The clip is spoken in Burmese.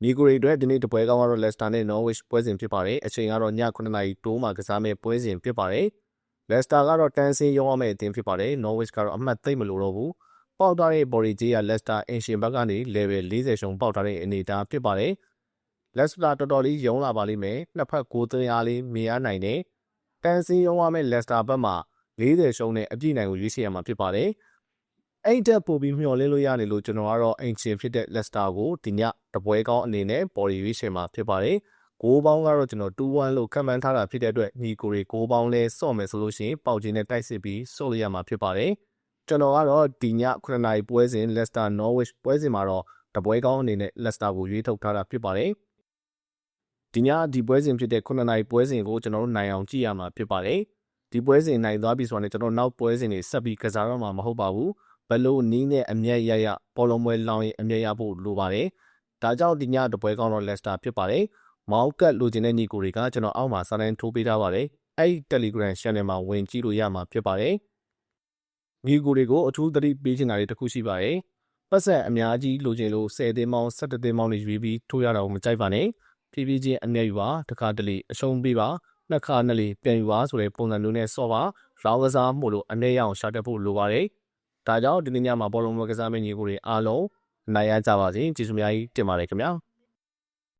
မြေကိုရီအတွက်ဒီနေ့တပွဲကောင်းကတော့ Leicester နဲ့ Norwich ပွဲစဉ်ဖြစ်ပါတယ်အချိန်ကတော့ည9နာရီတိုးမှာကစားမဲ့ပွဲစဉ်ဖြစ်ပါတယ် Leicester ကတော့တန်းစင်းရုံးရမယ့်အသင်းဖြစ်ပါတယ် Norwich ကတော့အမှတ်သိမ့်မလို့တော့ဘူးပေါက်ထားတဲ့ body ကြီးက Leicester အင်ရှင်ဘက်ကနေ level 40ရှုံပေါက်ထားတဲ့အနေအထားဖြစ်ပါတယ် Leicester တော်တော်လေးရုံးလာပါလိမ့်မယ်နှစ်ဖက်ကိုသွင်းအားလေးမြင်ရနိုင်တယ်တန်းစင်းရုံးရမယ့် Leicester ဘက်မှာ40ရှုံနဲ့အပြည့်နိုင်ကိုရွေးချယ်ရမှာဖြစ်ပါတယ်အဲ့တက်ပို့ပြီးမျှော်လင့်လို့ရနေလို့ကျွန်တော်ကတော့အင်ရှင်ဖြစ်တဲ့ Leicester ကိုဒီညတပွဲကောင်းအနေနဲ့ body ရွေးချယ်မှာဖြစ်ပါတယ်ဂိုးပေါင်းကတော့ကျွန်တော်2-1လို့ခန့်မှန်းထားတာဖြစ်တဲ့အတွက်ညီကိုတွေဂိုးပေါင်းလဲစော့မယ်ဆိုလို့ရှိရင်ပေါက်ချင်းနဲ့တိုက်စစ်ပြီးစော့လို့ရမှာဖြစ်ပါတယ်ကျွန်တော်ကတော့ဒီည9နာရီပွဲစဉ် Leicester Norwich ပွဲစဉ်မှာတော့တပွဲကောင်းအနေနဲ့ Leicester ကိုရွေးထုတ်ထားတာဖြစ်ပါတယ်ဒီညဒီပွဲစဉ်ဖြစ်တဲ့9နာရီပွဲစဉ်ကိုကျွန်တော်တို့နိုင်အောင်ကြည့်ရမှာဖြစ်ပါတယ်ဒီပွဲစဉ်နိုင်သွားပြီဆိုတော့ကျွန်တော်နောက်ပွဲစဉ်တွေဆက်ပြီးကစားရမှာမဟုတ်ပါဘူးဘလို့နီးနဲ့အမျက်ရရပေါ်လုံးပွဲလောင်းရင်အမျက်ရဖို့လိုပါတယ်ဒါကြောင့်ဒီညတပွဲကောင်းတော့ Leicester ဖြစ်ပါတယ်မောက်ကတ်လိုချင်တဲ့ညီကိုတွေကကျွန်တော်အောက်မှာစာတန်းထိုးပေးထားပါတယ်အဲ့ဒီ Telegram Channel မှာဝင်ကြည့်လို့ရမှာဖြစ်ပါတယ်ညီကိုတွေကိုအထူးသတိပေးချင်တာတွေတခုရှိပါတယ်ပတ်စံအများကြီးလိုချင်လို့10သိန်းပေါင်း17သိန်းပေါင်းတွေရွေးပြီးထိုးရတာကိုမကြိုက်ပါနဲ့ဖြည်းဖြည်းချင်းအနည်းယူပါတစ်ခါတလေအရှုံးပေးပါနှစ်ခါနှစ်လေပြန်ယူပါဆိုတဲ့ပုံစံမျိုးနဲ့စော့ပါရောင်းကစားမှုလို့အနည်းရအောင်ရှာတတ်ဖို့လိုပါတယ်ဒါကြောင့်ဒီနေ့ညမှာဘောလုံးပွဲကစားမယ့်ညီကိုတွေအားလုံးနိုင်ရကြပါစေကျေးဇူးများကြီးတင်ပါတယ်ခင်ဗျာ